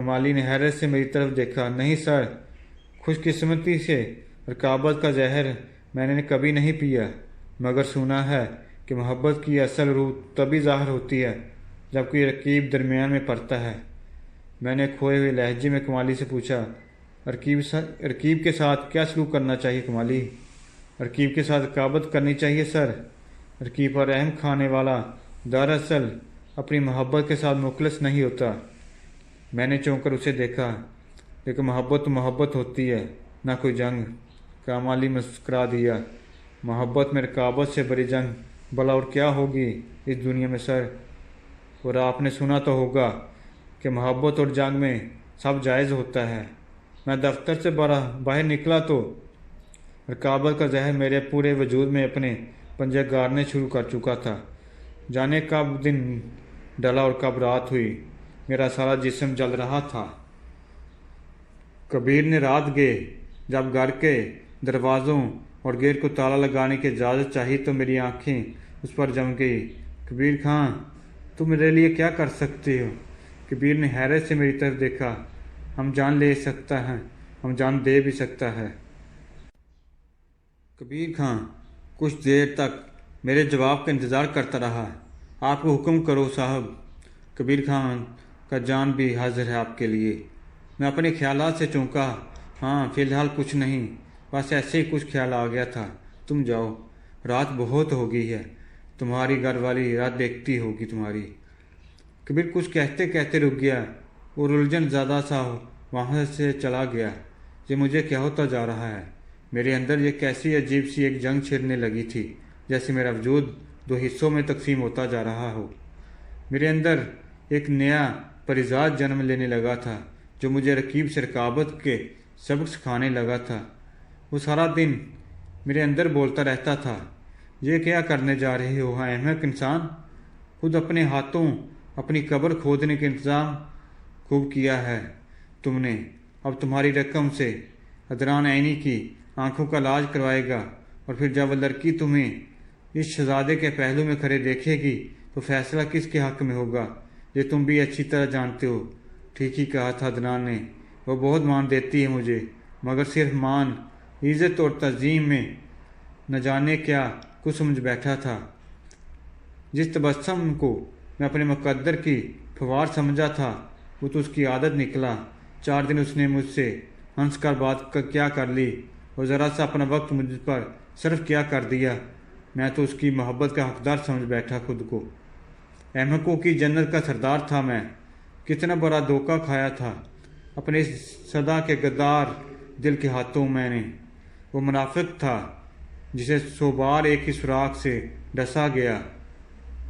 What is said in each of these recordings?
کمالی نے حیرت سے میری طرف دیکھا۔ نہیں سر، خوش قسمتی سے رقابت کا زہر میں نے کبھی نہیں پیا، مگر سنا ہے کہ محبت کی اصل روح تبھی ظاہر ہوتی ہے جب کوئی رقیب درمیان میں پڑتا ہے۔ میں نے کھوئے ہوئے لہجے میں کمالی سے پوچھا، رقیب کے ساتھ کیا سلوک کرنا چاہیے کمالی؟ رقیب کے ساتھ رقابت کرنی چاہیے سر۔ رقیب پر رحم کھانے والا دراصل اپنی محبت کے ساتھ مخلص نہیں ہوتا۔ میں نے چونک کر اسے دیکھا، لیکن محبت تو محبت ہوتی ہے، نہ کوئی جنگ۔ کمالی مسکرا دیا۔ محبت میں رقابت سے بڑی جنگ بھلا اور کیا ہوگی اس دنیا میں سر؟ اور آپ نے سنا تو ہوگا کہ محبت اور جنگ میں سب جائز ہوتا ہے۔ میں دفتر سے باہر نکلا تو رقابت کا زہر میرے پورے وجود میں اپنے پنجے گاڑنے شروع کر چکا تھا۔ جانے کب دن ڈلا اور کب رات ہوئی، میرا سارا جسم جل رہا تھا۔ کبیر نے رات گئے جب گھر کے دروازوں اور گیٹ کو تالا لگانے کی اجازت چاہی تو میری آنکھیں اس پر جم گئی۔ کبیر خان، تم میرے لیے کیا کر سکتے ہو؟ کبیر نے حیرت سے میری طرف دیکھا۔ ہم جان لے سکتا ہے، ہم جان دے بھی سکتا ہے۔ کبیر خان کچھ دیر تک میرے جواب کا انتظار کرتا رہا۔ آپ کو حکم کرو صاحب۔ کبیر خان کا جان بھی حاضر ہے آپ کے لیے۔ میں اپنے خیالات سے چونکا۔ ہاں، فی الحال کچھ نہیں، بس ایسے ہی کچھ خیال آ گیا تھا۔ تم جاؤ، رات بہت ہو گئی ہے، تمہاری گھر والی رات دیکھتی ہوگی تمہاری۔ کبیر کچھ کہتے کہتے رک گیا اور الجھن زیادہ سا وہاں سے چلا گیا۔ یہ مجھے کیا ہوتا جا رہا ہے؟ میرے اندر یہ کیسی عجیب سی ایک جنگ چھڑنے لگی تھی، جیسے میرا وجود دو حصوں میں تقسیم ہوتا جا رہا ہو۔ میرے اندر ایک نیا پرزاد جنم لینے لگا تھا جو مجھے رقیب سے رقابت کے سبق سکھانے لگا تھا۔ وہ سارا دن میرے اندر بولتا رہتا تھا، یہ کیا کرنے جا رہے ہو احمق انسان؟ خود اپنے ہاتھوں اپنی قبر کھودنے کا انتظام خوب کیا ہے تم نے۔ اب تمہاری رقم سے ادران عینی کی آنکھوں کا علاج کروائے گا، اور پھر جب وہ لڑکی تمہیں اس شہزادے کے پہلو میں کھڑے دیکھے گی تو فیصلہ کس کے حق میں ہوگا، یہ تم بھی اچھی طرح جانتے ہو۔ ٹھیک ہی کہا تھا ادران نے، وہ بہت مان دیتی ہے مجھے، مگر صرف مان، عزت اور تعظیم میں نہ جانے کیا کچھ سمجھ بیٹھا تھا۔ جس تبسم کو میں اپنے مقدر کی پھوار سمجھا تھا وہ تو اس کی عادت نکلا۔ 4 دن اس نے مجھ سے ہنس کر بات کیا کر لی اور ذرا سا اپنا وقت مجھ پر صرف کیا کر دیا۔ میں تو اس کی محبت کا حقدار سمجھ بیٹھا خود کو۔ احمقوں کی جنت کا سردار تھا میں۔ کتنا بڑا دھوکہ کھایا تھا اپنے صدا کے غدار دل کے ہاتھوں میں نے۔ وہ منافق تھا جسے 100 بار ایک ہی سوراخ سے ڈسا گیا۔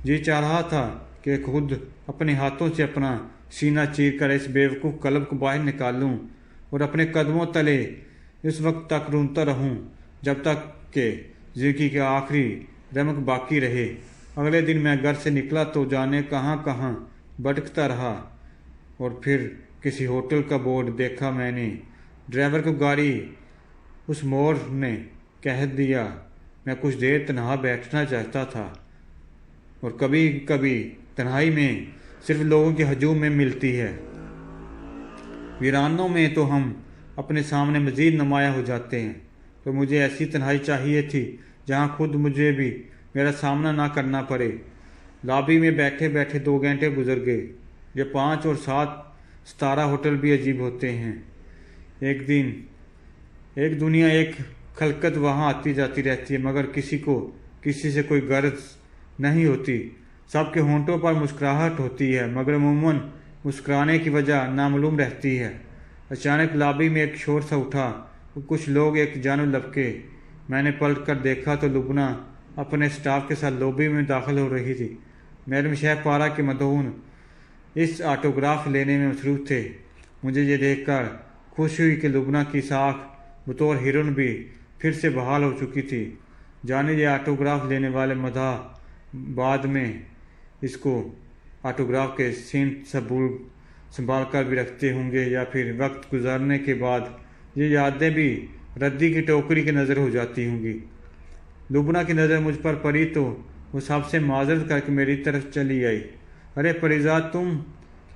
جی چاہ رہا تھا کہ خود اپنے ہاتھوں سے اپنا سینہ چیر کر اس بیوقوف قلب کو باہر نکالوں اور اپنے قدموں تلے اس وقت تک رونتا رہوں جب تک کہ زندگی کا آخری رمق باقی رہے۔ اگلے دن میں گھر سے نکلا تو جانے کہاں کہاں بھٹکتا رہا، اور پھر کسی ہوٹل کا بورڈ دیکھا میں نے۔ ڈرائیور کو گاڑی اس موڑ نے کہہ دیا۔ میں کچھ دیر تنہا بیٹھنا چاہتا تھا، اور کبھی کبھی تنہائی میں صرف لوگوں کے ہجوم میں ملتی ہے۔ ویرانوں میں تو ہم اپنے سامنے مزید نمایاں ہو جاتے ہیں، تو مجھے ایسی تنہائی چاہیے تھی جہاں خود مجھے بھی میرا سامنا نہ کرنا پڑے۔ لابی میں بیٹھے بیٹھے 2 گھنٹے گزر گئے۔ یہ 5 اور 7 ستارہ ہوٹل بھی عجیب ہوتے ہیں۔ ایک دنیا ایک خلقت وہاں آتی جاتی رہتی ہے، مگر کسی کو کسی سے کوئی غرض نہیں ہوتی۔ سب کے ہونٹوں پر مسکراہٹ ہوتی ہے، مگر عموماً مسکرانے کی وجہ نامعلوم رہتی ہے۔ اچانک لابی میں ایک شور سا اٹھا اور کچھ لوگ ایک جانب لپکے۔ میں نے پلٹ کر دیکھا تو لبنہ اپنے سٹاف کے ساتھ لوبی میں داخل ہو رہی تھی۔ میڈم شہ پارہ کے مدہون اس آٹوگراف لینے میں مصروف تھے۔ مجھے یہ دیکھ کر خوشی ہوئی کہ لبنہ کی ساکھ بطور ہیروئن بھی پھر سے بحال ہو چکی تھی۔ جانے یہ آٹوگراف لینے والے مداح بعد میں اس کو آٹوگراف کے سین سنبھال کر بھی رکھتے ہوں گے، یا پھر وقت گزرنے کے بعد یہ یادیں بھی ردی کی ٹوکری کی نظر ہو جاتی ہوں گی۔ لبنہ کی نظر مجھ پر پڑی تو وہ سب سے معذرت کر کے میری طرف چلی آئی۔ ارے پریزاد تم،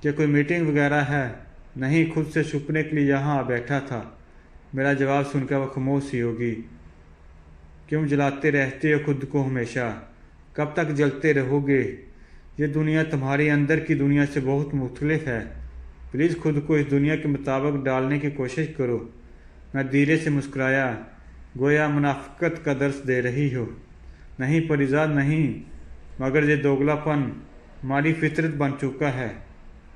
کیا کوئی میٹنگ وغیرہ ہے؟ نہیں، خود سے چھپنے کے لیے یہاں بیٹھا تھا۔ میرا جواب سن کر وہ خاموش سی ہوگی۔ کیوں جلاتے رہتے ہو خود کو ہمیشہ؟ کب تک جلتے رہو گے؟ یہ دنیا تمہاری اندر کی دنیا سے بہت مختلف ہے۔ پلیز خود کو اس دنیا کے مطابق ڈالنے کی کوشش کرو۔ میں دھیرے سے مسکرایا، گویا منافقت کا درس دے رہی ہو۔ نہیں پریزاد، نہیں، مگر یہ دوگلا پن ہماری فطرت بن چکا ہے۔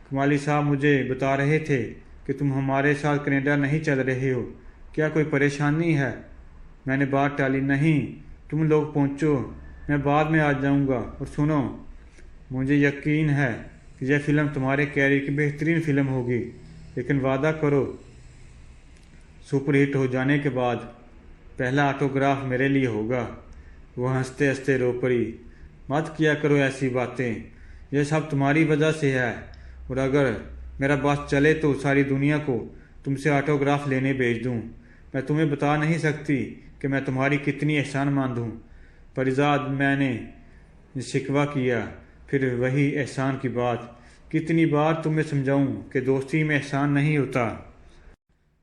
کمالی صاحب مجھے بتا رہے تھے کہ تم ہمارے ساتھ کینیڈا نہیں چل رہے ہو، کیا کوئی پریشانی ہے؟ میں نے بات ٹالی، نہیں، تم لوگ پہنچو، میں بعد میں آ جاؤں گا۔ اور سنو، مجھے یقین ہے کہ یہ فلم تمہارے کیریئر کی بہترین فلم ہوگی، لیکن وعدہ کرو سپر ہٹ ہو جانے کے بعد پہلا آٹوگراف میرے لیے ہوگا۔ وہ ہنستے ہنستے رو پڑی۔ مت کیا کرو ایسی باتیں، یہ سب تمہاری وجہ سے ہے، اور اگر میرا بس چلے تو ساری دنیا کو تم سے آٹوگراف لینے بھیج دوں۔ میں تمہیں بتا نہیں سکتی کہ میں تمہاری کتنی احسان مند ہوں پریزاد۔ میں نے شکوہ کیا، پھر وہی احسان کی بات۔ کتنی بار تمہیں سمجھاؤں کہ دوستی میں احسان نہیں ہوتا؟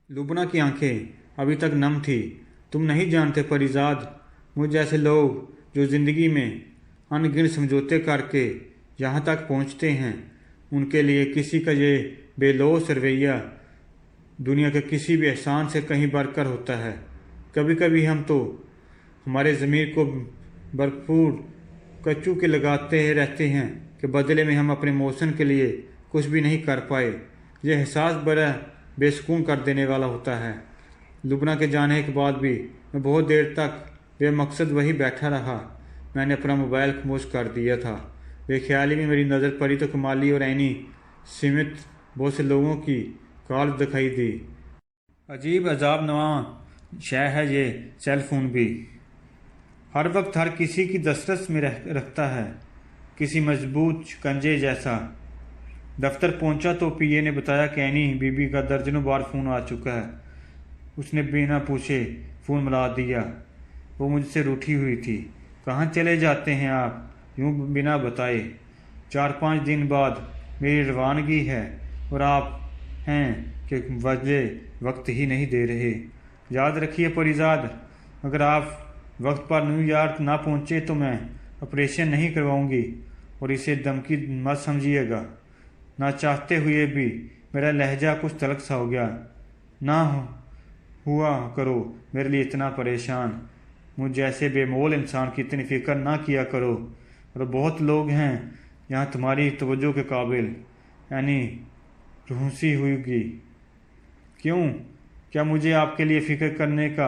لبنہ کی آنکھیں ابھی تک نم تھی۔ تم نہیں جانتے پریزاد، مجھ جیسے لوگ جو زندگی میں ان گنت سمجھوتے کر کے یہاں تک پہنچتے ہیں، ان کے لیے کسی کا یہ بے لوث رویہ دنیا کے کسی بھی احسان سے کہیں بڑھ کر ہوتا ہے۔ کبھی کبھی ہم تو ہمارے ضمیر کو بھرپور کچو کے لگاتے رہتے ہیں کہ بدلے میں ہم اپنے موشن کے لیے کچھ بھی نہیں کر پائے۔ یہ احساس بڑا بے سکون کر دینے والا ہوتا ہے۔ لبنہ کے جانے کے بعد بھی میں بہت دیر تک بے مقصد وہی بیٹھا رہا۔ میں نے اپنا موبائل خاموش کر دیا تھا۔ بے خیالی میں میری نظر پڑی تو کمالی اور اینی سمیت بہت سے لوگوں کی کال دکھائی دی۔ عجیب عذاب نواں شے ہے یہ سیل فون بھی۔ ہر وقت ہر کسی کی دسترس میں رکھتا ہے، کسی مضبوط شکنجے جیسا۔ دفتر پہنچا تو پی اے نے بتایا کہ اینی بی بی کا درجنوں بار فون آ چکا ہے۔ اس نے بنا پوچھے فون ملا دیا۔ وہ مجھ سے روٹھی ہوئی تھی۔ کہاں چلے جاتے ہیں آپ یوں بنا بتائے؟ 4-5 دن بعد میری روانگی ہے اور آپ ہیں کہ وجہ وقت ہی نہیں دے رہے۔ یاد رکھیے پریزاد، اگر آپ وقت پر نیو یارک نہ پہنچے تو میں آپریشن نہیں کرواؤں گی، اور اسے دھمکی مت سمجھیے گا۔ نہ چاہتے ہوئے بھی میرا لہجہ کچھ تلخ سا ہو گیا۔ نہ ہوا کرو میرے لیے اتنا پریشان، مجھ جیسے بے مول انسان کی اتنی فکر نہ کیا کرو، اور بہت لوگ ہیں یہاں تمہاری توجہ کے قابل۔ یعنی رہنسی ہوئی گی۔ کیوں؟ کیا مجھے آپ کے لیے فکر کرنے کا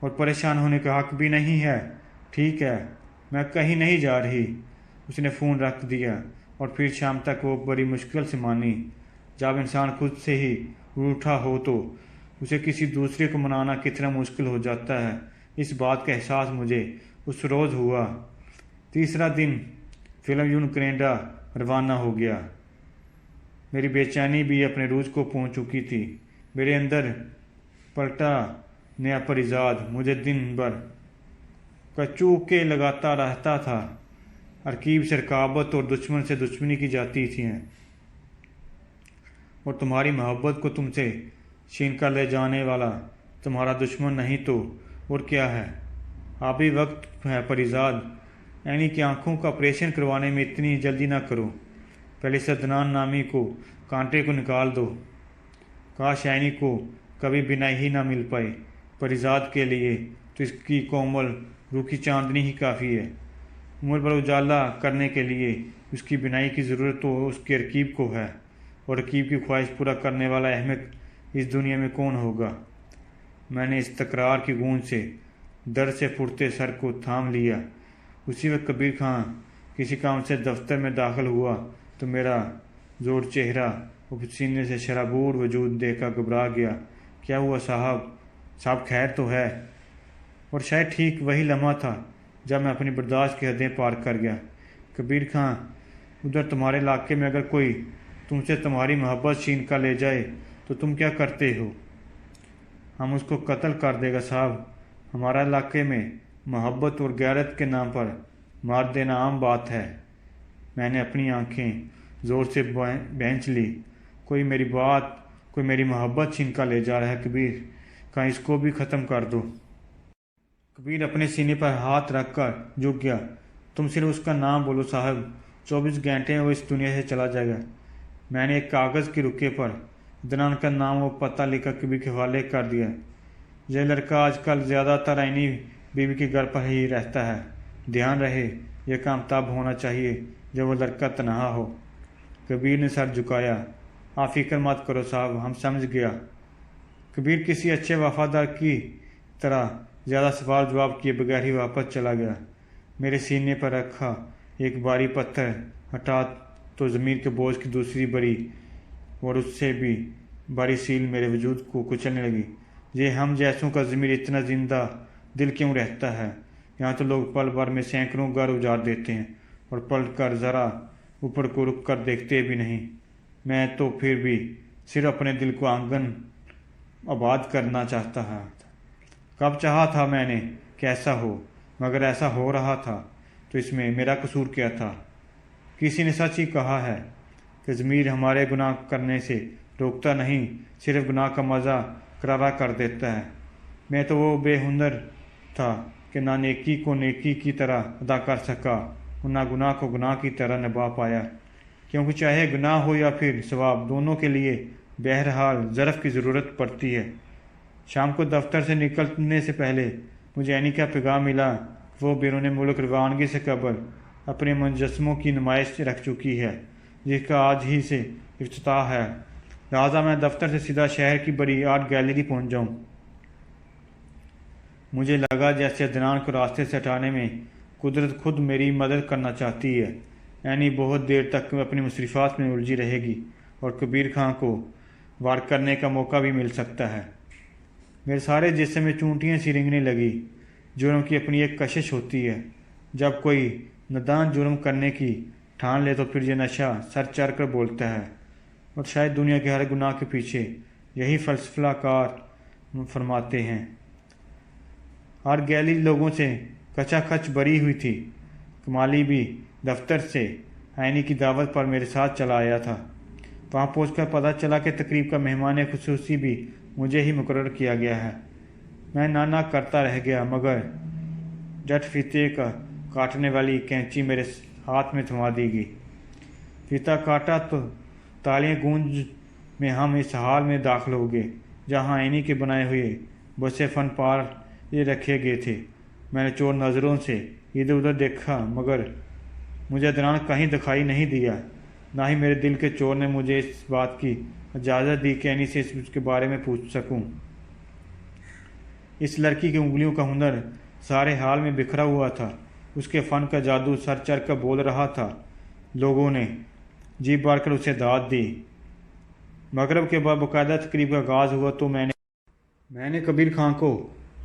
اور پریشان ہونے کا حق بھی نہیں ہے؟ ٹھیک ہے، میں کہیں نہیں جا رہی۔ اس نے فون رکھ دیا اور پھر شام تک وہ بڑی مشکل سے مانی۔ جب انسان خود سے ہی روٹھا ہو تو اسے کسی دوسرے کو منانا کتنا مشکل ہو جاتا ہے، اس بات کا احساس مجھے اس روز ہوا۔ تیسرا دن فلم یون کینیڈا روانہ ہو گیا۔ میری بے چینی بھی اپنے روز کو پہنچ چکی تھی۔ میرے اندر پلٹا نیا پریزاد مجھے دن بھر کچو کے لگاتا رہتا تھا۔ ترکیب سے رکابت اور دشمن سے دشمنی کی جاتی تھی، اور تمہاری محبت کو تم سے چھین کر لے جانے والا تمہارا دشمن نہیں تو اور کیا ہے؟ ابھی وقت ہے پریزاد۔ اینی کی آنکھوں کا آپریشن کروانے میں اتنی جلدی نہ کرو، پہلے سے عدنان نامی کو کانٹے کو نکال دو۔ کاش اینی کو کبھی بینائی ہی نہ مل پائے۔ پریزاد کے لیے تو اس کی کومل روح کی چاندنی ہی کافی ہے۔ عمر پر اجالا کرنے کے لیے اس کی بینائی کی ضرورت تو اس کے رقیب کو ہے، اور رقیب کی خواہش پورا کرنے والا احمق اس دنیا میں کون ہوگا؟ میں نے اس تکرار کی گونج سے درد سے پھٹتے سر کو تھام لیا۔ اسی وقت کبیر خان کسی کام سے دفتر میں داخل ہوا تو میرا زوڑ چہرہ اور پسینے سے شرابور وجود دیکھ کر گھبرا گیا۔ کیا ہوا صاحب خیر تو ہے؟ اور شاید ٹھیک وہی لمحہ تھا جب میں اپنی برداشت کی حدیں پار کر گیا۔ کبیر خان، ادھر تمہارے علاقے میں اگر کوئی تم سے تمہاری محبت چھین کر لے جائے تو تم کیا کرتے ہو؟ ہم اس کو قتل کر دے گا صاحب۔ ہمارا علاقے میں محبت اور غیرت کے نام پر مار دینا عام بات ہے۔ میں نے اپنی آنکھیں زور سے بھینچ لی۔ کوئی میری بات कोई मेरी मोहब्बत छीन कर ले जा रहा है कबीर, कहीं इसको भी ख़त्म कर दो। कबीर अपने सीने पर हाथ रख कर झुक गया। तुम सिर्फ उसका नाम बोलो साहब, 24 घंटे में वो इस दुनिया से चला जाएगा। मैंने एक कागज़ के रुके पर अदनान का नाम और पता लिखकर कबीर के हवाले कर दिया। यह लड़का आजकल ज़्यादातर आईनी बीवी के घर पर ही रहता है। ध्यान रहे, यह काम तब होना चाहिए जब वो लड़का तनहा हो। कबीर ने सर झुकाया। आप फिक्र मत करो साहब, हम समझ गया। कबीर किसी अच्छे वफादार की तरह ज़्यादा सवाल जवाब किए बगैर ही वापस चला गया। मेरे सीने पर रखा एक भारी पत्थर हटा तो ज़मीर के बोझ की दूसरी बड़ी और उससे भी भारी सील मेरे वजूद को कुचलने लगी। ये हम जैसों का ज़मीर इतना जिंदा दिल क्यों रहता है? यहाँ तो लोग पल भर में सैकड़ों घर उजाड़ देते हैं और पलट कर ज़रा ऊपर को रुक कर देखते भी नहीं। मैं तो फिर भी सिर्फ अपने दिल को आंगन आबाद करना चाहता है। कब चाहा था मैंने कैसा हो, मगर ऐसा हो रहा था तो इसमें मेरा कसूर क्या था? किसी ने सच ही कहा है कि ज़मीर हमारे गुनाह करने से रोकता नहीं, सिर्फ गुनाह का मज़ा करारा कर देता है। मैं तो वो बेहुनर था कि ना नेकी को नेकी की तरह अदा कर सका और ना गुनाह को गुनाह की तरह निभा पाया, क्योंकि चाहे गुनाह हो या फिर सवाब, दोनों के लिए बहरहाल ज़रफ़ की ज़रूरत पड़ती है। शाम को दफ्तर से निकलने से पहले मुझे ऐनी का पैगाम मिला। वो बैरून मुल्क रवानगी से कबल अपने मुजस्समों की नुमाइश रख चुकी है, जिसका आज ही से इफ्तिताह है। लिहाजा मैं दफ्तर से सीधा शहर की बड़ी आर्ट गैलरी पहुंच जाऊं। मुझे लगा जैसे अदनान को रास्ते से हटाने में कुदरत खुद मेरी मदद करना चाहती है। ऐनी बहुत देर तक अपनी मुसरिफात में उलझी रहेगी और कबीर खां को वार करने का मौका भी मिल सकता है। मेरे सारे जिस्म में चूंटियाँ सी रेंगने लगी। जुर्म की अपनी एक कशिश होती है। जब कोई नादान जुर्म करने की ठान ले तो फिर ये नशा सर चढ़ कर बोलता है, और शायद दुनिया के हर गुनाह के पीछे यही फ़लसफ़ाकार फरमाते हैं। हर गैलरी लोगों से कचाखच भरी हुई थी। कमाली भी दफ्तर से ऐनी की दावत पर मेरे साथ चला आया था। वहाँ पहुंचकर पता चला कि तकरीब का मेहमान खुसूसी भी मुझे ही मुकर्रर किया गया है। मैं ना करता रह गया, मगर जट फीते का काटने वाली कैंची मेरे हाथ में थमा दी गई। फीता काटा तो तालियां गूंज में हम इस हाल में दाखिल हो गए जहाँ ऐनी के बनाए हुए बसे फन पार ये रखे गए थे। मैंने चोर नज़रों से इधर उधर देखा, मगर मुझे अदनान कहीं दिखाई नहीं दिया। ना ही मेरे दिल के चोर ने मुझे इस बात की इजाज़त दी कि ऐनी से इसके बारे में पूछ सकूं। इस लड़की की उंगलियों का हुनर सारे हाल में बिखरा हुआ था। उसके फ़न का जादू सर चढ़ कर बोल रहा था। लोगों ने जी बार कर उसे दाद दी। मगरब के बाद बाकायदा तकरीब का आगाज़ हुआ तो मैंने कबीर खां को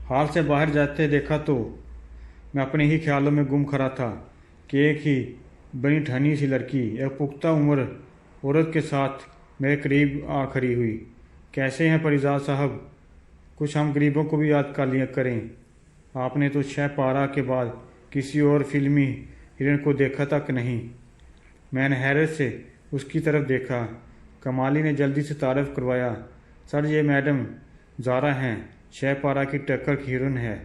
हाल से बाहर जाते देखा तो मैं अपने ही ख्यालों में गुम खड़ा था कि एक ही बनी ठनी सी लड़की एक पुख्ता उम्र औरत के साथ मेरे करीब आ खड़ी हुई। कैसे हैं परिजाद साहब? कुछ हम गरीबों को भी याद कर लिया करें। आपने तो 6 पारा के बाद किसी और फिल्मी हीरोइन को देखा तक नहीं। मैंने हैरत से उसकी तरफ देखा। कमाली ने जल्दी से तारफ़ करवाया। सर, ये मैडम ज़ारा हैं, 6 पारा की टक्कर की हीरोइन है।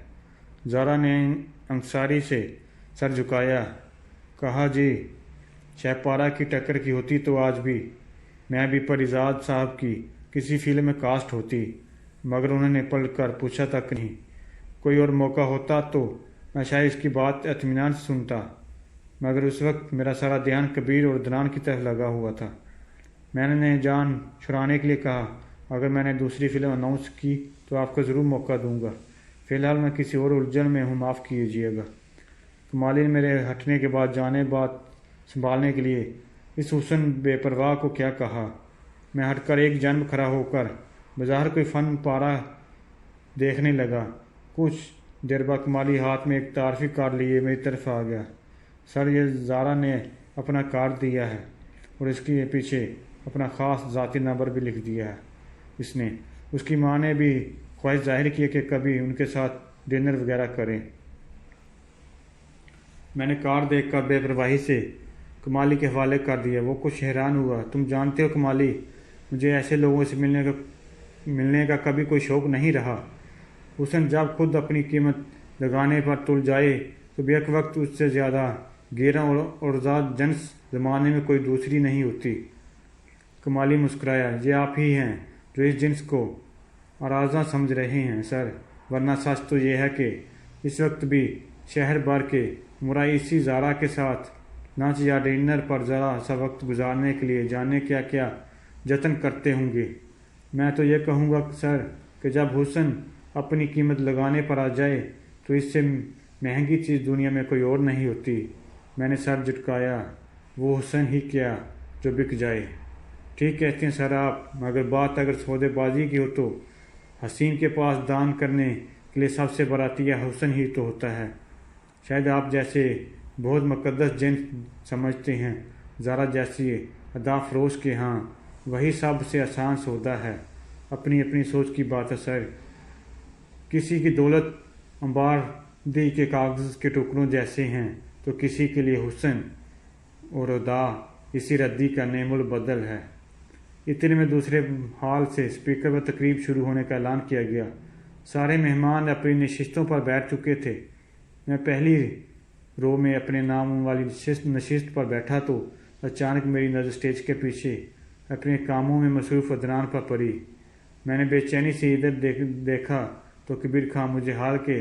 ज़ारा ने अंसारी से सर झुकाया। कहा, जी 6 पारा की टक्कर की होती तो आज भी मैं भी परिजाद साहब की किसी फिल्म में कास्ट होती, मगर उन्होंने पलट कर पूछा तक नहीं। कोई और मौका होता तो मैं शायद इसकी बात इत्मीनान से सुनता, मगर उस वक्त मेरा सारा ध्यान कबीर और अदनान की तरफ लगा हुआ था। मैंने जान छुड़ाने के लिए कहा, अगर मैंने दूसरी फिल्म अनाउंस की तो आपको ज़रूर मौका दूंगा। फ़िलहाल मैं किसी और उलझन में हूँ, माफ़ कीजिएगा। कमाली ने मेरे हटने के बाद जाने बात संभालने के लिए इस हुस्न बेपरवाह को क्या कहा। मैं हटकर एक जन्म खड़ा होकर बाजार कोई फ़न पारा देखने लगा। कुछ देर बाद कमाली हाथ में एक तारफ़ी कार्ड लिए मेरी तरफ आ गया। सर, ये ज़ारा ने अपना कार्ड दिया है और इसके पीछे अपना ख़ास ज़ाती नंबर भी लिख दिया है। इसने उसकी माँ ने भी ख्वाहिश जाहिर की कि कभी उनके साथ डिनर वगैरह करें। मैंने कार्ड देखकर बेपरवाही से कमाली के हवाले कर दिया। वो कुछ हैरान हुआ। तुम जानते हो कमाली, مجھے ایسے لوگوں سے ملنے کا کبھی کوئی شوق نہیں رہا۔ حسن جب خود اپنی قیمت لگانے پر تل جائے تو بیک وقت اس سے زیادہ گیرا اور ذات جنس زمانے میں کوئی دوسری نہیں ہوتی۔ کمالی مسکرایا۔ یہ آپ ہی ہیں جو اس جنس کو آرازاں سمجھ رہے ہیں سر، ورنہ سچ تو یہ ہے کہ اس وقت بھی شہر بھر کے امراء اسی زارا کے ساتھ لنچ یا ڈنر پر ذرا سا وقت گزارنے کے لیے جانے کیا کیا جتن کرتے ہوں گے۔ میں تو یہ کہوں گا سر کہ جب حسن اپنی قیمت لگانے پر آ جائے تو اس سے مہنگی چیز دنیا میں کوئی اور نہیں ہوتی۔ میں نے سر جھٹکایا۔ وہ حسن ہی کیا جو بک جائے۔ ٹھیک کہتے ہیں سر آپ، مگر بات اگر سودے بازی کی ہو تو حسین کے پاس دان کرنے کے لیے سب سے بڑا عطیہ حسن ہی تو ہوتا ہے۔ شاید آپ جیسے بہت مقدس جنس سمجھتے ہیں، زارا جیسی ادا فروش کے ہاں وہی سب سے آسان سودا ہے۔ اپنی اپنی سوچ کی بات ہے سر۔ کسی کی دولت امباردی کے کاغذ کے ٹکڑوں جیسے ہیں تو کسی کے لیے حسن اور ادا اسی ردی کا نعم البدل ہے۔ اتنے میں دوسرے ہال سے اسپیکر پر تقریب شروع ہونے کا اعلان کیا گیا۔ سارے مہمان اپنی نشستوں پر بیٹھ چکے تھے۔ میں پہلی رو میں اپنے نام والی نشست پر بیٹھا تو اچانک میری نظر اسٹیج کے پیچھے اپنے کاموں میں مصروف عدنان پر پڑی۔ میں نے بے چینی سے ادھر دیکھا تو کبیر خان مجھے ہال کے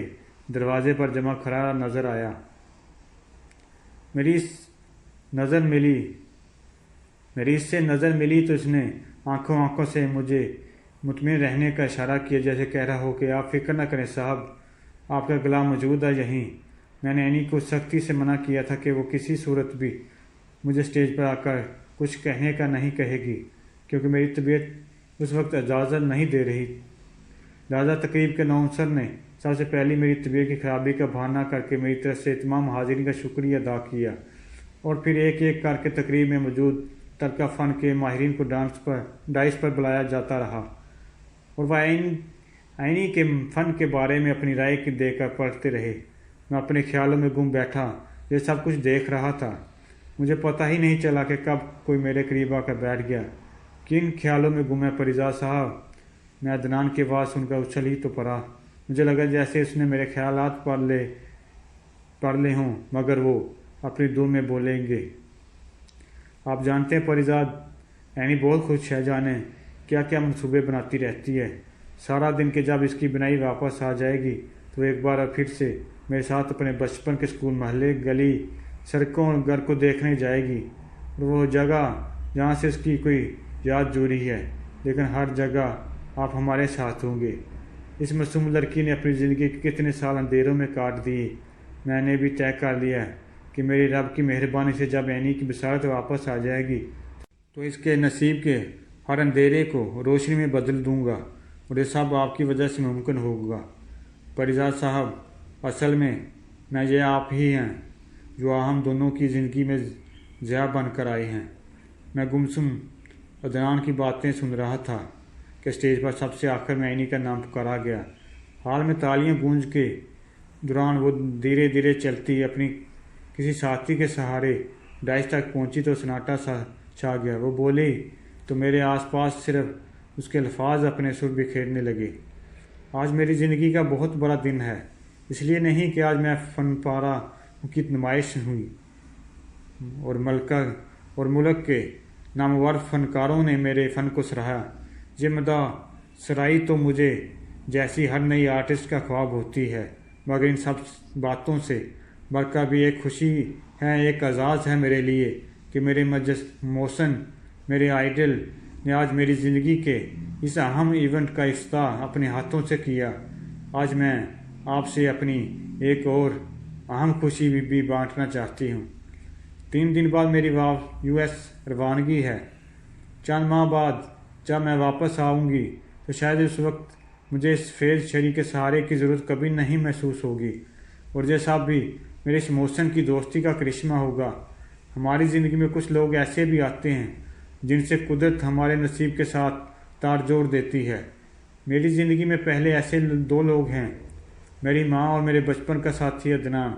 دروازے پر جمع کھڑا نظر آیا۔ میری اس سے نظر ملی تو اس نے آنکھوں سے مجھے مطمئن رہنے کا اشارہ کیا، جیسے کہہ رہا ہو کہ آپ فکر نہ کریں صاحب، آپ کا گلا موجود ہے یہیں۔ میں نے اینی کو سختی سے منع کیا تھا کہ وہ کسی صورت بھی مجھے اسٹیج پر آ کر کچھ کہنے کا نہیں کہے گی، کیونکہ میری طبیعت اس وقت اجازت نہیں دے رہی۔ لہٰذا تقریب کے اناؤنسر نے سب سے پہلے میری طبیعت کی خرابی کا بہانہ کر کے میری طرف سے تمام حاضرین کا شکریہ ادا کیا، اور پھر ایک ایک کر کے تقریب میں موجود ترکہ فن کے ماہرین کو ڈائس پر بلایا جاتا رہا، اور وہ آئینی کے فن کے بارے میں اپنی رائے دے کر پڑھتے رہے۔ میں اپنے خیالوں میں گم بیٹھا، یہ سب کچھ دیکھ رہا تھا۔ مجھے پتہ ہی نہیں چلا کہ کب کوئی میرے قریب آ کر بیٹھ گیا۔ کن خیالوں میں گم ہے پریزاد صاحب؟ میں عدنان کی آواز سن کر اچھل ہی تو پڑا۔ مجھے لگا جیسے اس نے میرے خیالات پڑھ لے ہوں، مگر وہ اپنی دھن میں بولیں گے۔ آپ جانتے ہیں پریزاد، اینی بہت خوش ہے، جانے کیا کیا منصوبے بناتی رہتی ہے سارا دن، کہ جب اس کی بنائی واپس آ جائے گی تو ایک بار پھر سے میرے ساتھ اپنے بچپن کے اسکول، محلے، گلی، سڑکوں اور گھر کو دیکھنے جائے گی، اور وہ جگہ جہاں سے اس کی کوئی یاد جوڑی ہے، لیکن ہر جگہ آپ ہمارے ساتھ ہوں گے۔ اس معصوم لڑکی نے اپنی زندگی کے کتنے سال اندھیروں میں کاٹ دیے۔ میں نے بھی طے کر لیا کہ میری رب کی مہربانی سے جب اینی کی بصارت واپس آ جائے گی تو اس کے نصیب کے ہر اندھیرے کو روشنی میں بدل دوں گا، اور یہ سب آپ کی وجہ سے ممکن ہوگا۔ پریزاد صاحب، اصل میں یہ آپ ہی ہیں جو ہم دونوں کی زندگی میں ضیاء بن کر آئے ہیں۔ میں گمسم عدنان کی باتیں سن رہا تھا کہ اسٹیج پر سب سے آخر میں اینی کا نام پکارا گیا۔ حال میں تالیاں گونج کے دوران وہ دھیرے دھیرے چلتی اپنی کسی ساتھی کے سہارے ڈائس تک پہنچی تو سناٹا سا چھا گیا۔ وہ بولی تو میرے آس پاس صرف اس کے الفاظ اپنے سر بکھیرنے لگے۔ آج میری زندگی کا بہت بڑا دن ہے، اس لیے نہیں کہ آج میں فن پارہ کی نمائش ہوئی اور ملک کے نامور فنکاروں نے میرے فن کو سراہا۔ یہ مداح سرائی تو مجھے جیسی ہر نئی آرٹسٹ کا خواب ہوتی ہے، مگر ان سب باتوں سے بڑھ کر بھی ایک خوشی ہے، ایک اعزاز ہے میرے لیے کہ میرے محسن، میرے آئیڈل نے آج میری زندگی کے اس اہم ایونٹ کا افتتاح اپنے ہاتھوں سے کیا۔ آج میں آپ سے اپنی ایک اور اہم خوشی بھی بانٹنا چاہتی ہوں۔ 3 دن بعد میری US روانگی ہے۔ چند ماہ بعد جب میں واپس آؤں گی تو شاید اس وقت مجھے اس فیض شری کے سہارے کی ضرورت کبھی نہیں محسوس ہوگی، اور یہ سب بھی میرے اس محسن کی دوستی کا کرشمہ ہوگا۔ ہماری زندگی میں کچھ لوگ ایسے بھی آتے ہیں جن سے قدرت ہمارے نصیب کے ساتھ تار جوڑ دیتی ہے۔ میری زندگی میں پہلے ایسے 2 لوگ ہیں، میری ماں اور میرے بچپن کا ساتھی عدنان،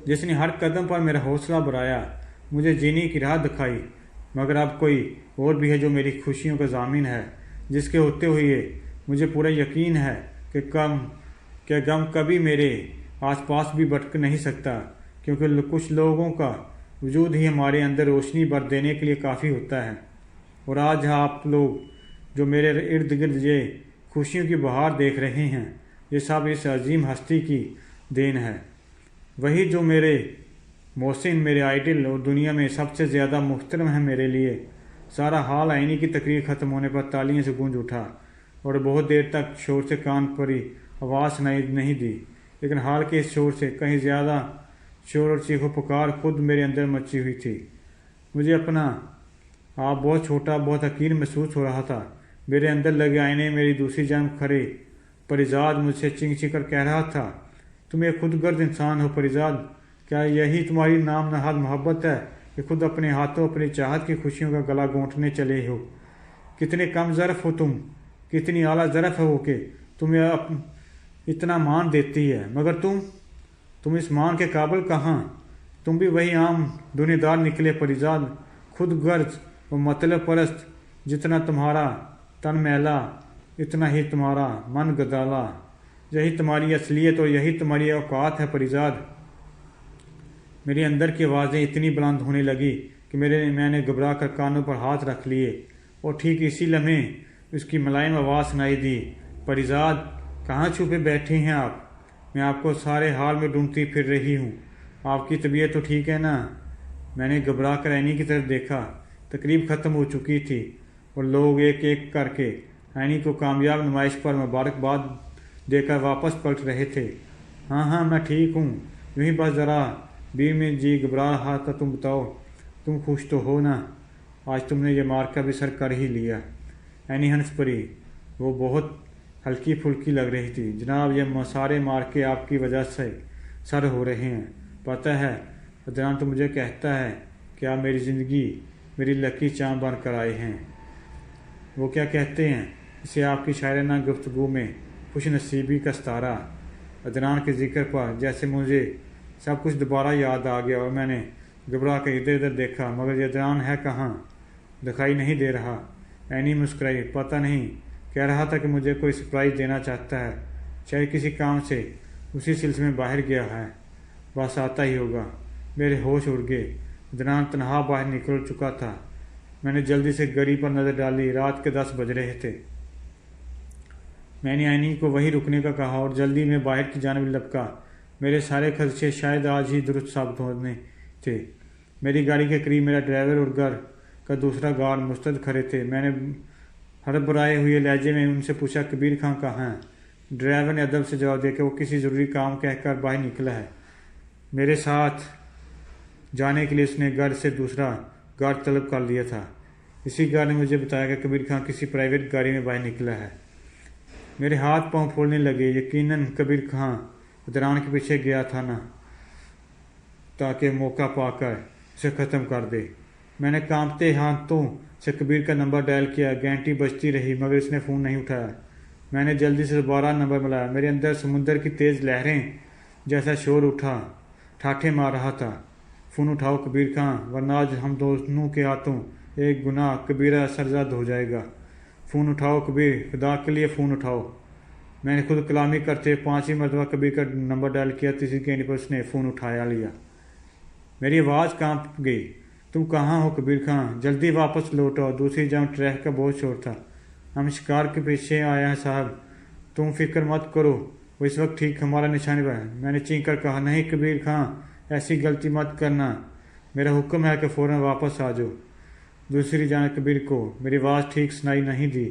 جس نے ہر قدم پر میرا حوصلہ بڑھایا، مجھے جینے کی راہ دکھائی۔ मगर अब कोई और भी है जो मेरी खुशियों का ज़ामिन है, जिसके होते हुए मुझे पूरा यकीन है कि गम कभी मेरे आसपास भी भटक नहीं सकता, क्योंकि कुछ लोगों का वजूद ही हमारे अंदर रोशनी भर देने के लिए काफ़ी होता है। और आज आप लोग जो मेरे इर्द गिर्द ये खुशियों की बहार देख रहे हैं, ये सब इस अजीम हस्ती की देन है। वही जो मेरे मोहसिन, मेरे आइडल और दुनिया में सबसे ज़्यादा मुहतरम है मेरे लिए। सारा हाल आईनी की तकरीर ख़त्म होने पर तालियों से गूंज उठा और बहुत देर तक शोर से कान पर ही आवाज़ सुनाई नहीं दी, लेकिन हाल के इस शोर से कहीं ज़्यादा शोर और चीखो पुकार खुद मेरे अंदर मची हुई थी। मुझे अपना आप बहुत छोटा, बहुत हकीर महसूस हो रहा था। मेरे अंदर लगे आईने मेरी दूसरी जानिब खड़े परिजाद मुझसे चिंग चिंग कर कह रहा था, तुम एक खुदगर्ज इंसान हो परिजाद। क्या यही तुम्हारी नाम नहाद मोहब्बत है कि खुद अपने हाथों अपनी चाहत की खुशियों का गला घोंटने चले हो? कितने कम ज़रफ़ हो तुम, कितनी आला ज़रफ़ हो कि तुम्हें इतना मान देती है, मगर तुम इस मान के काबिल कहाँ? तुम भी वही आम दुनियादार निकले परिजाद, खुद गर्ज व मतलब परस्त। जितना तुम्हारा तन मैला इतना ही तुम्हारा मन गदाला। यही तुम्हारी असलियत और यही तुम्हारी औकात है परिजाद। मेरे अंदर की आवाज़ें इतनी बुलंद होने लगी कि मैंने घबरा कर कानों पर हाथ रख लिए और ठीक इसी लम्हे उसकी मुलायम आवाज़ सुनाई दी, परिजाद कहाँ छुपे बैठे हैं आप? मैं आपको सारे हाल में ढूंढती फिर रही हूँ। आपकी तबीयत तो ठीक है ना? मैंने घबरा कर ऐनी की तरफ देखा। तकरीब ख़त्म हो चुकी थी और लोग एक एक करके ऐनी को कामयाब नुमाइश पर मुबारकबाद देकर वापस पलट रहे थे। हाँ हाँ, मैं ठीक हूँ, यूँ ही बस ज़रा बीच में जी घबरा रहा था। तुम बताओ, तुम खुश तो हो ना? आज तुमने ये मार का भी सर कर ही लिया। ऐनी हंस पड़ी। वो बहुत हल्की फुल्की लग रही थी। जनाब, ये सारे मार के आपकी वजह से सर हो रहे हैं, पता है। अदनान तो मुझे कहता है कि आप मेरी ज़िंदगी मेरी लकी चाम बन कर आए हैं। वो क्या कहते हैं इसे आपकी शायराना गुफ्तगू में, खुश नसीबी का सितारा। अदनान के जिक्र पर जैसे मुझे सब कुछ दोबारा याद आ गया और मैंने घबरा कर इधर उधर देखा, मगर ये अदनान है कहाँ? दिखाई नहीं दे रहा। ऐनी मुस्कुराई। पता नहीं, कह रहा था कि मुझे कोई सरप्राइज़ देना चाहता है, शायद किसी काम से उसी सिलसिले में बाहर गया है, बस आता ही होगा। मेरे होश उड़ गए। अदनान तनहा बाहर निकल चुका था। मैंने जल्दी से घड़ी पर नज़र डाली। रात के 10 बज रहे थे। मैंने ऐनी को वहीं रुकने का कहा और जल्दी में बाहर की जानिब लपका। मेरे सारे खदशे शायद आज ही दुरुस्त साबित होने थे। मेरी गाड़ी के करीब मेरा ड्राइवर और घर का दूसरा गार्ड मुस्तैद खड़े थे। मैंने हड़बड़ाए हुए लहजे में उनसे पूछा, कबीर खां कहाँ हैं? ड्राइवर ने अदब से जवाब दिया कि वो किसी ज़रूरी काम कहकर बाहर निकला है। मेरे साथ जाने के लिए उसने घर से दूसरा गार्ड तलब कर लिया था। इसी गार्ड ने मुझे बताया कि कबीर खां किसी प्राइवेट गाड़ी में बाहर निकला है। मेरे हाथ पांव फूलने लगे। यकीनन कबीर खां अदनान के पीछे गया था ना, ताकि मौका पाकर उसे ख़त्म कर दे। मैंने कांपते हाथों से कबीर का नंबर डायल किया। घंटी बजती रही मगर इसने फ़ोन नहीं उठाया। मैंने जल्दी से दोबारा नंबर मिलाया। मेरे अंदर समुंदर की तेज़ लहरें जैसा शोर उठा, ठाठे मार रहा था। फ़ोन उठाओ कबीर खां, वरना आज हम दोनों के हाथों एक गुनाह कबीरा सरजद हो जाएगा। फ़ोन उठाओ कबीर, खुदा के लिए फ़ोन उठाओ। मैंने खुद कलामी करते 5 मरतबा कबीर का नंबर डायल किया। तीसरी गेंद पर उसने फ़ोन उठाया लिया। मेरी आवाज़ कांप गई। तुम कहाँ हो कबीर खां? जल्दी वापस लौटो। दूसरी जानिब ट्रैफिक का बहुत शोर था। हम शिकार के पीछे आए हैं साहब, तुम फिक्र मत करो, वो इस वक्त ठीक हमारा निशाने पर है। मैंने चीख कर कहा, नहीं कबीर खां, ऐसी गलती मत करना, मेरा हुक्म है कि फ़ौरन वापस आ जाओ। दूसरी जानिब कबीर को मेरी आवाज़ ठीक सुनाई नहीं दी।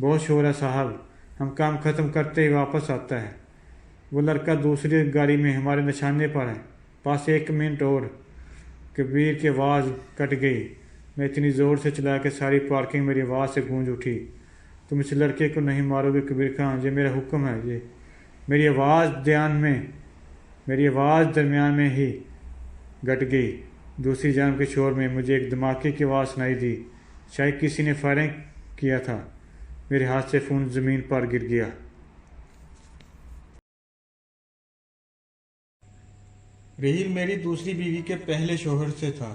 बहुत शोर है साहब, हम काम ख़त्म करते ही वापस आता है। वो लड़का दूसरी गाड़ी में हमारे निशाने पर है, बस 1 मिनट और। कबीर की आवाज़ कट गई। मैं इतनी ज़ोर से चलाया कि सारी पार्किंग मेरी आवाज़ से गूंज उठी। तुम इस लड़के को नहीं मारोगे कबीर खां, ये मेरा हुक्म है। ये मेरी आवाज़ दरमियान में ही घट गई। दूसरी जानिब के शोर में मुझे एक धमाके की आवाज़ सुनाई दी। शायद किसी ने फायरिंग किया था। मेरे हाथ से फ़ोन ज़मीन पर गिर गया। रहील मेरी दूसरी बीवी के पहले शोहर से था।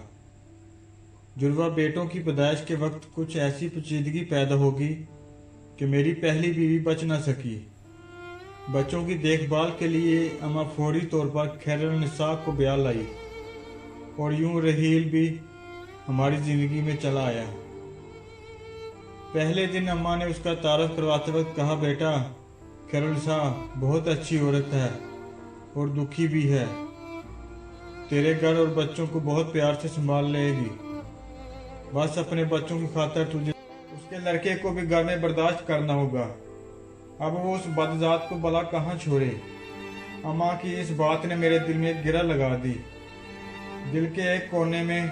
जुड़वा बेटों की पैदाइश के वक्त कुछ ऐसी पेचीदगी पैदा होगी कि मेरी पहली बीवी बच न सकी। बच्चों की देखभाल के लिए अम्मा फौरी तौर पर खैरुन्निसा को ब्याह लाई और यूं रहील भी हमारी ज़िंदगी में चला आया। पहले दिन अम्मा ने उसका तारुफ करवाते वक्त कहा, बेटा खैरुन्निसा बहुत अच्छी औरत है और दुखी भी है, तेरे घर और बच्चों को बहुत प्यार से संभाल लेगी। बस अपने बच्चों की खातिर तुझे उसके लड़के को भी घर में बर्दाश्त करना होगा। अब वो उस बदजात को भला कहाँ छोड़े। अम्मा की इस बात ने मेरे दिल में एक गिरा लगा दी। दिल के एक कोने में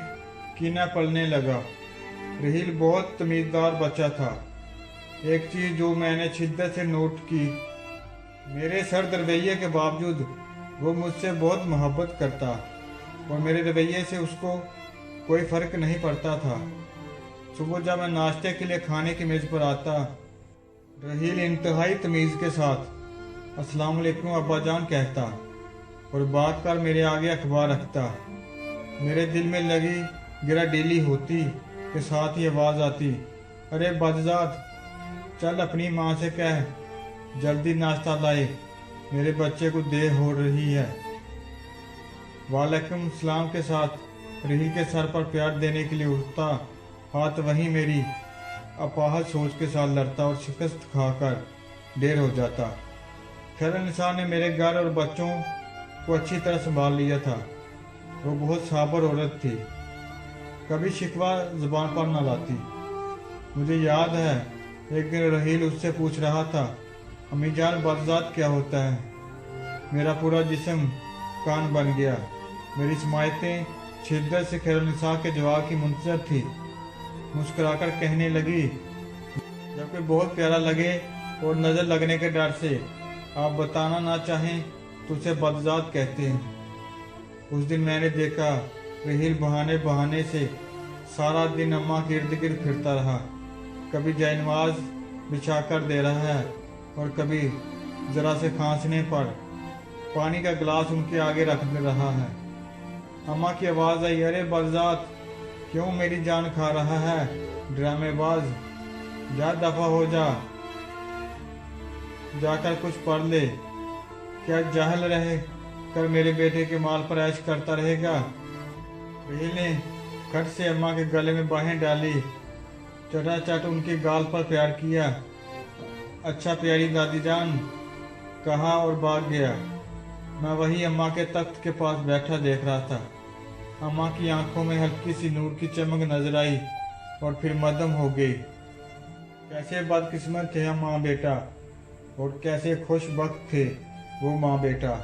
कीना पलने लगा। रहील बहुत तमीज़दार बच्चा था। एक चीज़ जो मैंने शिद्दत से नोट की, मेरे सर्द रवैये के बावजूद वो मुझसे बहुत मोहब्बत करता और मेरे रवैये से उसको कोई फ़र्क नहीं पड़ता था। सुबह जब मैं नाश्ते के लिए खाने की मेज़ पर आता, रहील इंतहाई तमीज़ के साथ अस्सलाम वालेकुम अब्बा जान कहता और बात कर मेरे आगे अखबार रखता। मेरे दिल में लगी गिरा डेली होती के साथ ही आवाज़ आती, अरे बदजात, चल अपनी माँ से कह जल्दी नाश्ता लाए, मेरे बच्चे को देर हो रही है। वालेकुम सलाम के साथ रहील के सर पर प्यार देने के लिए उठता, हाथ वहीं मेरी अपाहज सोच के साथ लड़ता और शिकस्त खाकर देर हो जाता। खैरुन्निसा ने मेरे घर और बच्चों को अच्छी तरह संभाल लिया था। वो बहुत साबर औरत थी, कभी शिकवा जुबान पर न लाती। मुझे याद है एक दिन रहील उससे पूछ रहा था, अम्मी जान बदजात क्या होता है? मेरा पूरा जिस्म कान बन गया। मेरी समायतें शिद्दत से खैरुन्निसा के जवाब की मुंतज़र थी। मुस्कुराकर कहने लगी, जब कोई बहुत प्यारा लगे और नज़र लगने के डर से आप बताना ना चाहें तो उसे बदजात कहते हैं। उस दिन मैंने देखा रहील बहाने बहाने से सारा दिन अम्मा के इर्द गिर्द फिरता रहा। कभी जयनमाज बिछा कर दे रहा है और कभी ज़रा से खांसने पर पानी का गिलास उनके आगे रख दे रहा है। अम्मा की आवाज़ आई, अरे बदजात, क्यों मेरी जान खा रहा है ड्रामेबाज, जा दफा हो जा, जाकर कुछ पढ़ ले। क्या जाहल रहे कर मेरे बेटे के माल पर ऐश करता रहेगा? रहील ने खट से अम्मा के गले में बाहें डाली, चटाचट उनके गाल पर प्यार किया। अच्छा प्यारी दादी जान कहा और भाग गया। मैं वही अम्मा के तख्त के पास बैठा देख रहा था। अम्मा की आंखों में हल्की सी नूर की चमक नजर आई और फिर मदम हो गई। कैसे बदकिस्मत थे हम माँ बेटा और कैसे खुशबख्त थे वो माँ बेटा।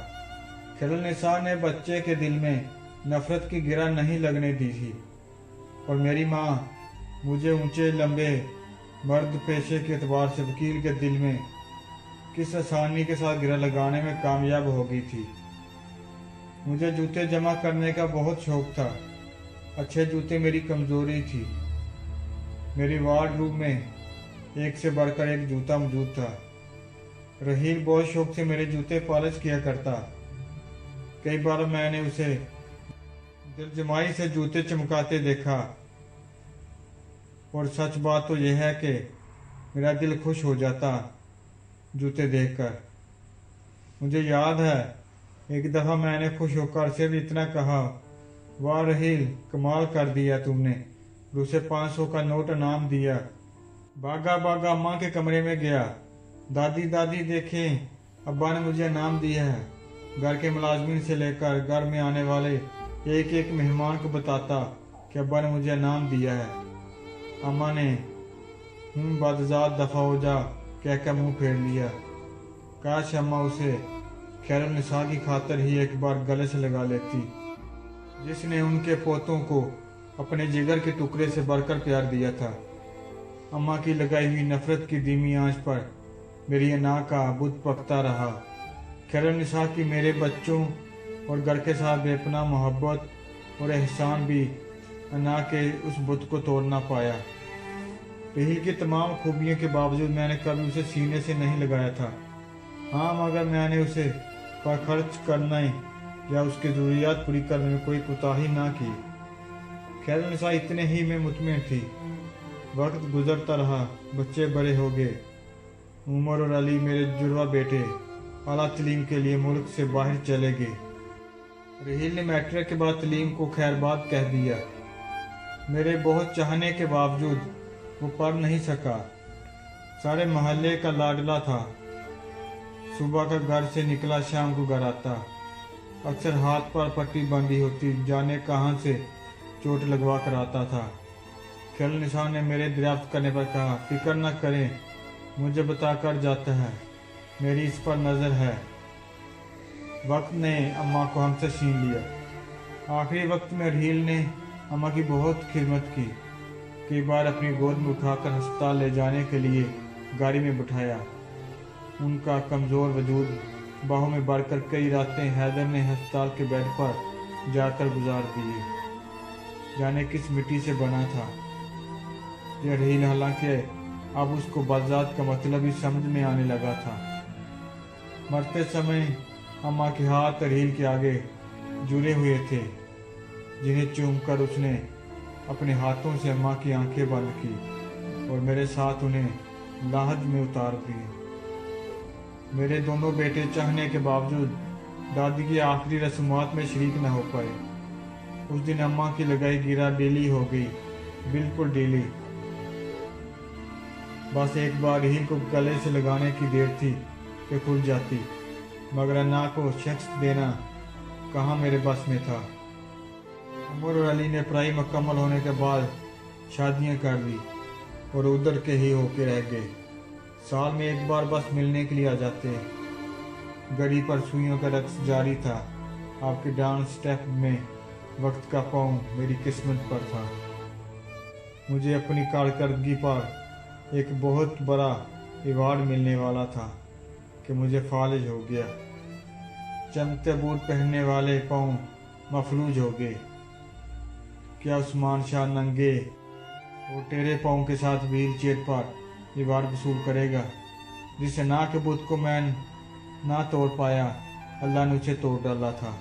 खैरुन्निसा ने बच्चे के दिल में नफरत की गिरा नहीं लगने दी थी और मेरी माँ मुझे ऊंचे लंबे मर्द पेशे के एतबार से वकील के दिल में किस आसानी के साथ गिरा लगाने में कामयाब हो गई थी। मुझे जूते जमा करने का बहुत शौक था। अच्छे जूते मेरी कमजोरी थी। मेरी वार्डरूम में एक से बढ़कर एक जूता मौजूद था। रहील बहुत शौक से मेरे जूते पॉलिश किया करता। कई बार मैंने उसे दिलजमाई से जूते चमकाते देखा और सच बात तो यह है कि मेरा दिल खुश हो जाता जूते देखकर। मुझे याद है एक दफ़ा मैंने खुश होकर सिर्फ इतना कहा, वाह रहील, कमाल कर दिया तुमने, और उसे 500 का नोट इनाम दिया। भागा भागा अम्मा के कमरे में गया। दादी दादी देखें, अब्बा ने मुझे इनाम दिया है। घर के मुलाजमिन से लेकर घर में आने वाले एक एक मेहमान को बताता कि अब्बा ने मुझे इनाम दिया है। अम्मा ने बदजात दफ़ा हो जा कहकर मुंह फेर लिया। काश अम्मा उसे खैरुन्निसा की खातिर ही एक बार गले से लगा लेती, जिसने उनके पोतों को अपने जिगर के टुकड़े से बढ़कर प्यार दिया था। अम्मा की लगाई हुई नफरत की धीमी आंच पर मेरी अना का बुत पकता रहा। खैरुन्निसा की मेरे बच्चों और घर के साथ बेपनाह मोहब्बत और एहसान भी अना के उस बुत को तोड़ ना पाया। रहील की तमाम खूबियों के बावजूद मैंने कभी उसे सीने से नहीं लगाया था। हाँ, मगर मैंने उसे पर खर्च करने या उसकी ज़रूरियात पूरी करने में कोई कोताही ना की। खैरुन्निसा इतने ही में मुतमिन थी। वक्त गुजरता रहा, बच्चे बड़े हो गए। उमर और अली मेरे जुड़वा बेटे आला तलीम के लिए मुल्क से बाहर चले गए। रहील ने मैट्रिक के बाद तलीम को खैरबाद कह दिया। मेरे बहुत चाहने के बावजूद वो पढ़ नहीं सका। सारे मोहल्ले का लाडला था। सुबह का घर से निकला, शाम को घर आता। अक्सर हाथ पर पट्टी बंधी होती, जाने कहाँ से चोट लगवा कर आता था। खैरुन्निसा ने मेरे दरियाफ्त करने पर कहा, फिक्र न करें, मुझे बता कर जाता है, मेरी इस पर नज़र है। वक्त ने अम्मा को हमसे छीन लिया। आखिरी वक्त में रहील ने अम्मा की बहुत खिदमत की। कई बार अपनी गोद में उठाकर अस्पताल ले जाने के लिए गाड़ी में बिठाया। उनका कमज़ोर वजूद बाहों में बढ़कर कई रातें हैदर ने अस्पताल के बेड पर जाकर गुजार दिए। जाने किस मिट्टी से बना था यह रहील, हालांकि अब उसको बाज़ात का मतलब ही समझ में आने लगा था। मरते समय अम्मा के हाथ रहील के आगे जुड़े हुए थे, जिन्हें चूमकर उसने अपने हाथों से अम्मा की आंखें बंद की और मेरे साथ उन्हें लाहद में उतार दिए। मेरे दोनों बेटे चाहने के बावजूद दादी की आखिरी रस्मात में शरीक न हो पाए। उस दिन अम्मा की लगाई गिरा डेली हो गई, बिल्कुल डेली। बस एक बार रहील को गले से लगाने की देर थी कि खुल जाती, मगर अन्ना को शख्स देना कहाँ मेरे बस में था। उमर और अली ने पढ़ाई मुकम्मल होने के बाद शादियां कर ली और उधर के ही होके रह गए। साल में एक बार बस मिलने के लिए आ जाते। गड़ी पर सुइयों का रक्स जारी था। आपके डांस स्टेप में वक्त का पाँव मेरी किस्मत पर था। मुझे अपनी कारकर्दगी पर एक बहुत बड़ा अवार्ड मिलने वाला था कि मुझे फालिज हो गया। चमकते बूट पहनने वाले पाँव मफलूज हो गए। क्या उस्मान शाह नंगे और टेढ़े पाँव के साथ व्हील चेयर पर अवार्ड वसूल करेगा, जिसे ना के बुत को मैं ना तोड़ पाया, अल्लाह ने उसे तोड़ डाला था।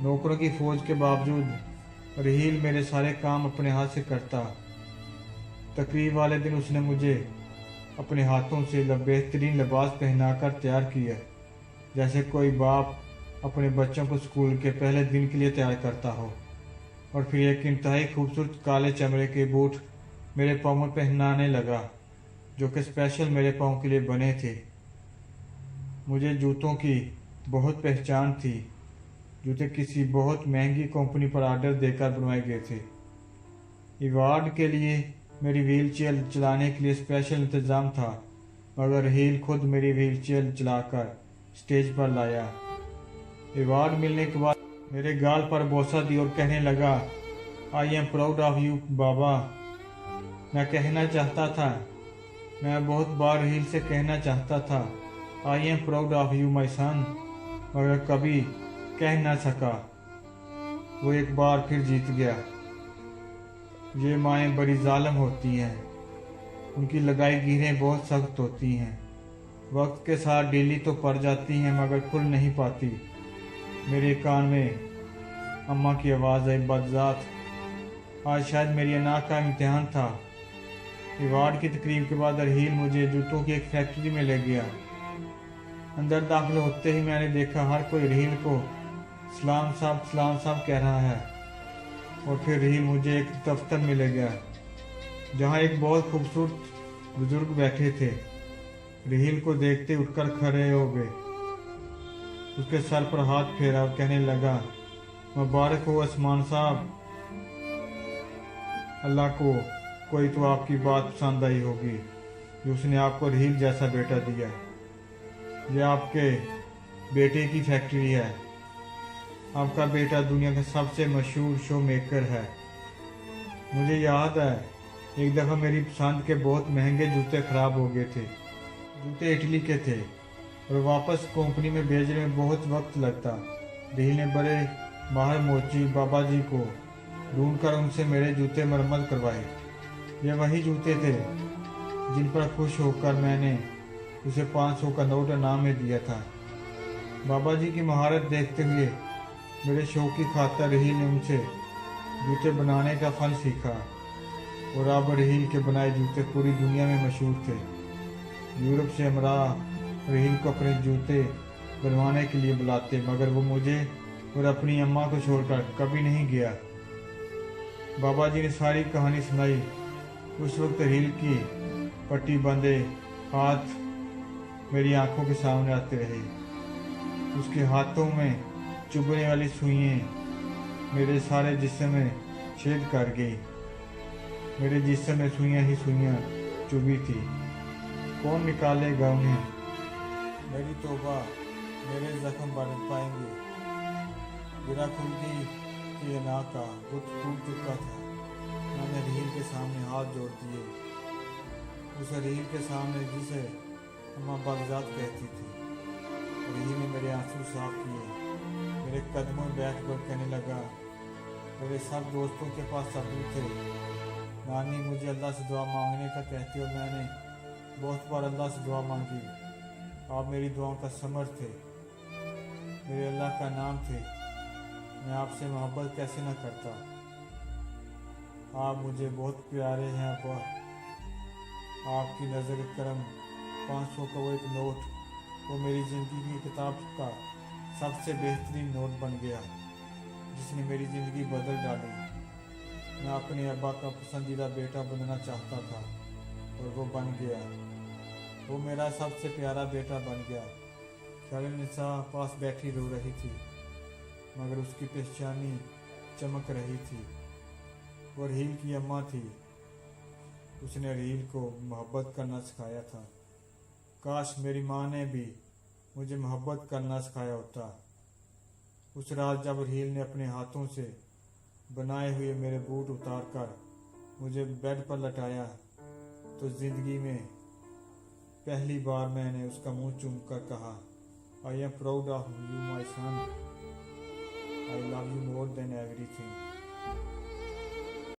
नौकरों की फौज के बावजूद रहील मेरे सारे काम अपने हाथ से करता। तकरीब वाले दिन उसने मुझे अपने हाथों से बेहतरीन लिबास पहनाकर तैयार किया, जैसे कोई बाप अपने बच्चों को स्कूल के पहले दिन के लिए तैयार करता हो। और फिर एक इंतहाई खूबसूरत काले चमड़े के बूट मेरे पाँव में पहनाने लगा, जो कि स्पेशल मेरे पाँव के लिए बने थे। मुझे जूतों की बहुत पहचान थी। जूते किसी बहुत महंगी कंपनी पर ऑर्डर देकर बनवाए गए थे। अवार्ड के लिए मेरी व्हील चेयर चलाने के लिए स्पेशल इंतज़ाम था, मगर रहील खुद मेरी व्हील चेयर चलाकर स्टेज पर लाया। अवार्ड मिलने के बाद मेरे गाल पर बोसा दी और कहने लगा, I am proud of you बाबा। मैं कहना चाहता था, मैं बहुत बार रहील से कहना चाहता था, I am proud of you my son, मगर कभी कह ना सका। वो एक बार फिर जीत गया। ये माएँ बड़ी जालिम होती हैं, उनकी लगाई गिरें बहुत सख्त होती हैं। वक्त के साथ डेली तो पड़ जाती हैं, मगर खुल नहीं पाती। मेरे कान में अम्मा की आवाज़ आई, बदजात, आज शायद मेरी अना का इम्तिहान था। अवार्ड की तकरीब के बाद रहील मुझे जूतों की एक फैक्ट्री में ले गया। अंदर दाखिल होते ही मैंने देखा हर कोई रहील को सलाम साहब कह रहा है। और फिर रहील मुझे एक दफ्तर में ले गया, जहाँ एक बहुत खूबसूरत बुजुर्ग बैठे थे। रहील को देखते उठकर खड़े हो गए, उसके सर पर हाथ फेरा और कहने लगा, मुबारक हो उस्मान साहब, अल्लाह को कोई तो आपकी बात पसंद आई होगी जो उसने आपको रहील जैसा बेटा दिया। यह आपके बेटे की फैक्ट्री है। आपका बेटा दुनिया का सबसे मशहूर शो मेकर है। मुझे याद है एक दफ़ा मेरी पसंद के बहुत महंगे जूते ख़राब हो गए थे। जूते इटली के थे और वापस कंपनी में भेजने में बहुत वक्त लगता। रहील ने बड़े माहिर मोची बाबा जी को ढूंढकर उनसे मेरे जूते मरम्मत करवाए। ये वही जूते थे जिन पर खुश होकर मैंने उसे 500 का नोट इनाम में दिया था। बाबा जी की महारत देखते हुए मेरे शौक की खातिर रहील ने उनसे जूते बनाने का फन सीखा और अब रहील के बनाए जूते पूरी दुनिया में मशहूर थे। यूरोप से हमरा रहील को अपने जूते बनवाने के लिए बुलाते, मगर वो मुझे और अपनी अम्मा को छोड़कर कभी नहीं गया। बाबा जी ने सारी कहानी सुनाई। उस वक्त रहील की पट्टी बंधे हाथ मेरी आंखों के सामने आते रहे। उसके हाथों में चुभने वाली सुइयां मेरे सारे जिस्म में छेद कर गई। मेरे जिस्म में सुइयां ही सुइयां चुभी थी। कौन निकालेगा उन्हें? मेरी तौबा, मेरे जख्म बढ़ पाएंगे। गिरा खुलती कि ना का बुत टूट चुका था। मैंने रहील के सामने हाथ जोड़ दिए, उस रहील के सामने जिसे अम्मा बागजात कहती थी। रहील ने मेरे आंसू साफ किए, मेरे कदमों में बैठ कर कहने लगा, मेरे सब दोस्तों के पास सबूत थे। नानी मुझे अल्लाह से दुआ मांगने का कहती और मैंने बहुत बार अल्लाह से दुआ मांगी। आप मेरी दुआओं का समर थे, मेरे अल्लाह का नाम थे। मैं आपसे मोहब्बत कैसे ना करता। आप मुझे बहुत प्यारे हैं अब्बा। आपकी नज़र करम 500 का वो एक नोट, वो मेरी ज़िंदगी की किताब का सबसे बेहतरीन नोट बन गया, जिसने मेरी ज़िंदगी बदल डाली। मैं अपने अब्बा का पसंदीदा बेटा बनना चाहता था और वो बन गया। वो मेरा सबसे प्यारा बेटा बन गया। ख्याल-ए-निसा पास बैठी रो रही थी, मगर उसकी पेशानी चमक रही थी। वो रहील की अम्मा थी। उसने रहील को मोहब्बत करना सिखाया था। काश मेरी माँ ने भी मुझे मोहब्बत करना सिखाया होता। उस रात जब रहील ने अपने हाथों से बनाए हुए मेरे बूट उतार कर मुझे बेड पर लटाया, तो ज़िंदगी में पहली बार मैंने उसका मुंह चूम कर कहा, I am proud of you my son, I love you more than everything.